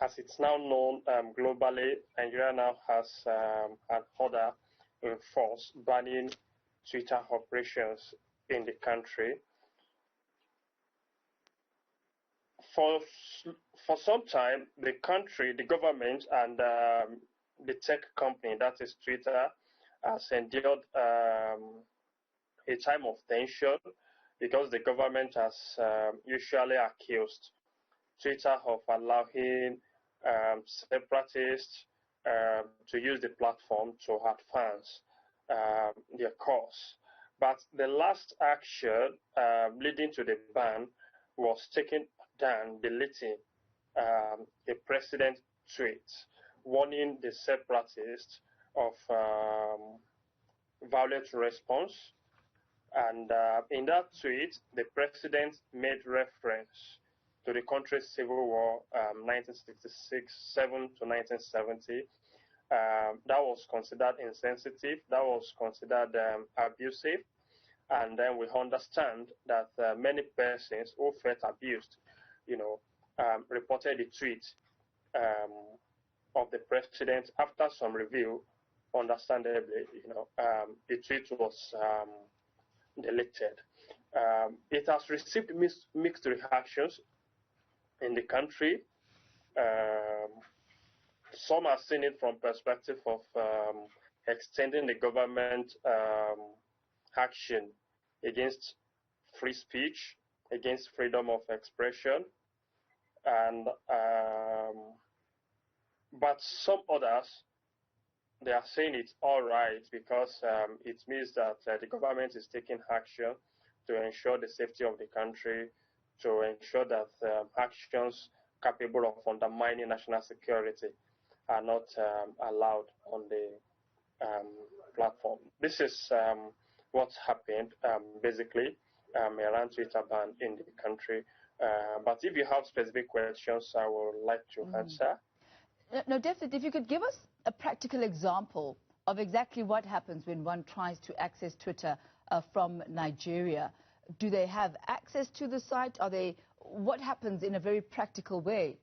As it's now known globally, Nigeria now has an order in force banning Twitter operations in the country. For some time, the country, the government, and the tech company, that is Twitter, has endured a time of tension because the government has usually accused Twitter of allowing separatists to use the platform to advance their cause. But the last action leading to the ban was taken down, deleting a president tweet warning the separatists of violent response. And in that tweet, the president made reference to the country's civil war, 1967 to 1970. That was considered insensitive. That was considered abusive. And then we understand that many persons who felt abused, reported the tweet of the president. After some review, understandably, the tweet was deleted. It has received mixed reactions in the country. Some are seen it from perspective of extending the government action against free speech, against freedom of expression, and but some others, they are saying it's all right because it means that the government is taking action to ensure the safety of the country, to ensure that actions capable of undermining national security are not allowed on the platform. This is what's happened basically around Twitter ban in the country. But if you have specific questions, I would like to answer. No, definitely. If you could give us a practical example of exactly what happens when one tries to access Twitter from Nigeria. Do they have access to the site? What happens in a very practical way?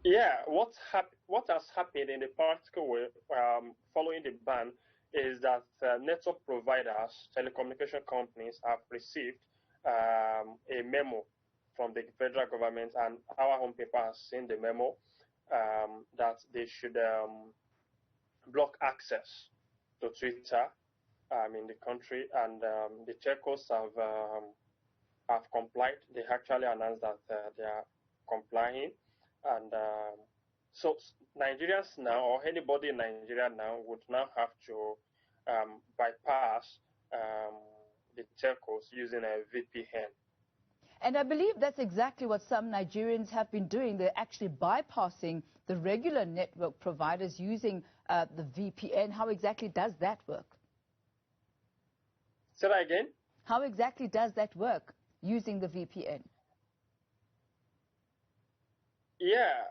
Yeah, what has happened in a practical way following the ban is that network providers, telecommunication companies have received a memo from the federal government, and our home paper has seen the memo that they should block access to Twitter in the country, and the telcos have complied. They actually announced that they are complying, and so Nigerians now, or anybody in Nigeria now, would now have to bypass the telcos using a VPN. And I believe that's exactly what some Nigerians have been doing. They're actually bypassing the regular network providers using the VPN. How exactly does that work? Say that again? How exactly does that work, using the VPN? Yeah,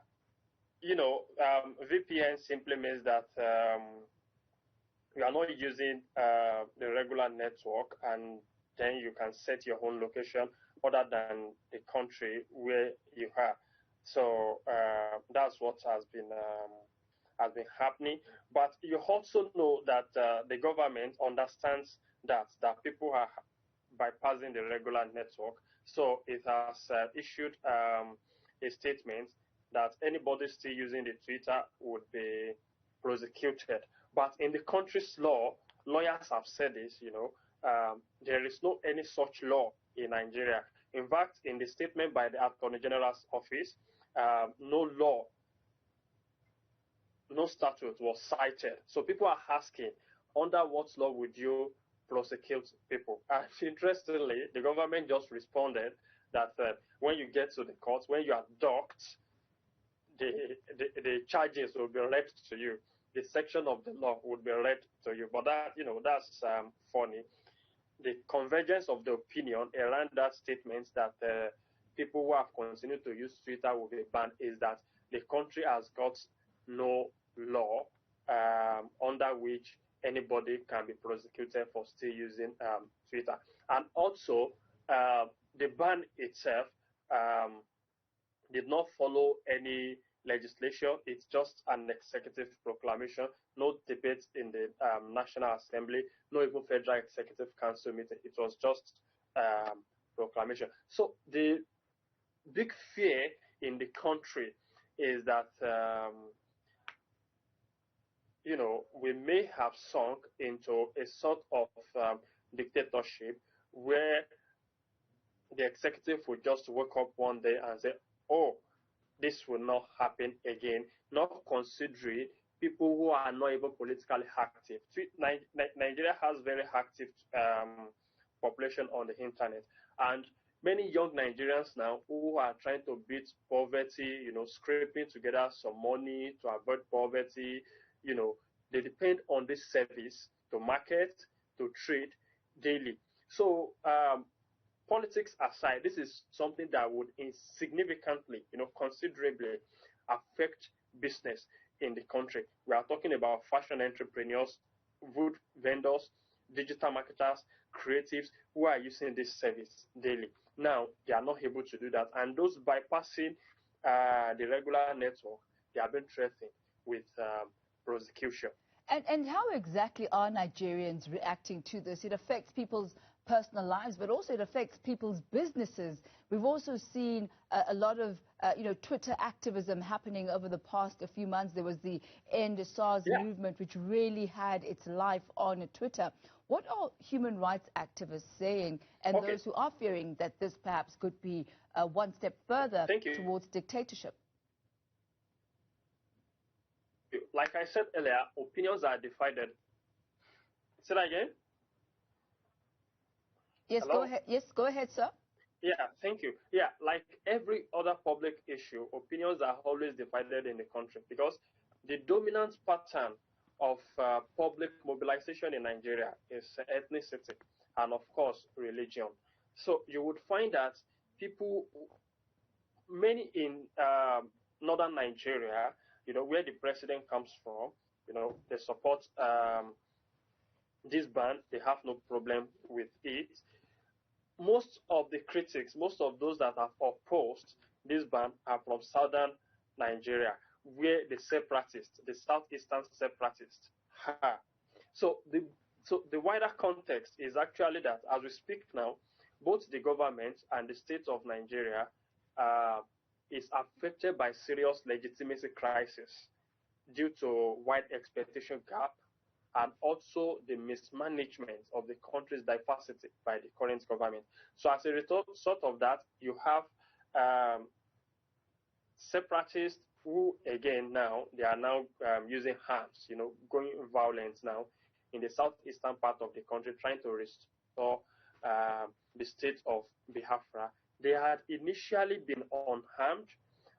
VPN simply means that you are not using the regular network, and then you can set your own location other than the country where you are. So that's what has been happening. But you also know that the government understands that people are bypassing the regular network. So it has issued a statement that anybody still using the Twitter would be prosecuted. But in the country's law, lawyers have said this, there is no any such law in Nigeria. In fact, in the statement by the Attorney General's office, no law, no statute was cited. So people are asking, under what law would you prosecute people? And interestingly, the government just responded that when you get to the court, when you are docked, the charges will be read to you. The section of the law would be read to you. But that, that's funny. The convergence of the opinion around that statement that people who have continued to use Twitter will be banned is that the country has got no law under which anybody can be prosecuted for still using Twitter. And also, the ban itself did not follow any legislation. It's just an executive proclamation, no debate in the National Assembly, no even Federal Executive Council meeting. It was just proclamation. So the big fear in the country is that we may have sunk into a sort of dictatorship where the executive would just wake up one day and say, oh, this will not happen again, not considering people who are not even politically active. Nigeria has very active population on the internet, and many young Nigerians now who are trying to beat poverty, scraping together some money to avoid poverty, they depend on this service to market, to trade daily. So politics aside, this is something that would significantly, considerably affect business in the country. We are talking about fashion entrepreneurs, food vendors, digital marketers, creatives who are using this service daily. Now, they are not able to do that. And those bypassing the regular network, they have been threatened with prosecution. And how exactly are Nigerians reacting to this? It affects people's personal lives, but also it affects people's businesses. We've also seen a lot of, Twitter activism happening over the past few months. There was the End SARS movement, which really had its life on Twitter. What are human rights activists saying, and those who are fearing that this perhaps could be one step further towards dictatorship? Like I said earlier, opinions are divided. Say that again? Yes, Hello? go ahead. Yes, go ahead, sir. Yeah, thank you. Yeah, like every other public issue, opinions are always divided in the country because the dominant pattern of public mobilization in Nigeria is ethnicity and, of course, religion. So you would find that people, many in northern Nigeria, where the president comes from, they support this ban. They have no problem with it. Most of the critics, most of those that have opposed this ban are from southern Nigeria, where the separatists, the southeastern separatists, are. So the wider context is actually that as we speak now, both the government and the state of Nigeria is affected by serious legitimacy crisis due to wide expectation gap and also the mismanagement of the country's diversity by the current government. So as a result of that, you have separatists who, again, now, they are now using arms, going violent now in the southeastern part of the country, trying to restore the state of Biafra. They had initially been unarmed,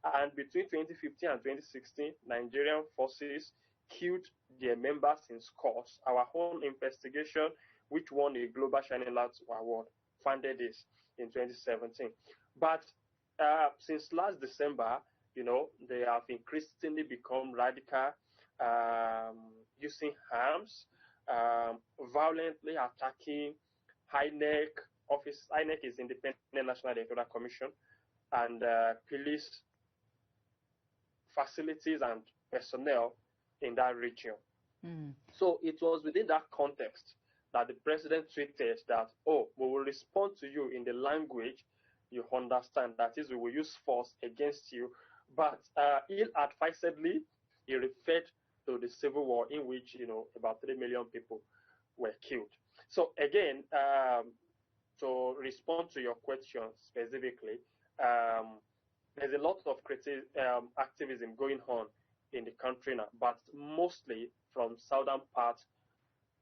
and between 2015 and 2016, Nigerian forces killed their members in scores. Our own investigation, which won a Global Shining Light Award, funded this in 2017. But since last December, they have increasingly become radical, using arms, violently attacking INEC office. INEC is Independent National Electoral Commission, and police facilities and personnel in that region. So it was within that context that the president tweeted that, oh, we will respond to you in the language you understand. That is, we will use force against you. But ill-advisedly, he referred to the civil war in which, about 3 million people were killed. So again, to respond to your question specifically, there's a lot of activism going on in the country now, but mostly from southern part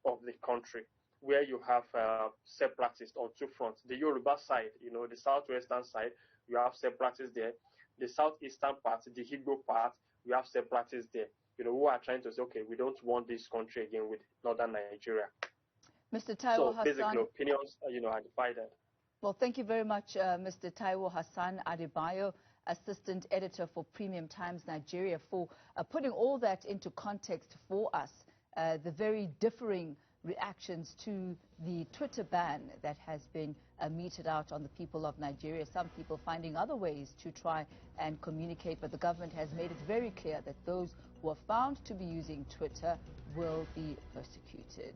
of the country, where you have separatists on two fronts. The Yoruba side, the southwestern side, you have separatists there. The southeastern part, the Igbo part, you have separatists there, who are trying to say, okay, we don't want this country again with northern Nigeria. Mr. Taiwo so Hassan, basically, opinions, are divided. Well, thank you very much, Mr. Taiwo Hassan Adebayo, Assistant Editor for Premium Times Nigeria, for putting all that into context for us, the very differing reactions to the Twitter ban that has been meted out on the people of Nigeria. Some people finding other ways to try and communicate, but the government has made it very clear that those who are found to be using Twitter will be persecuted.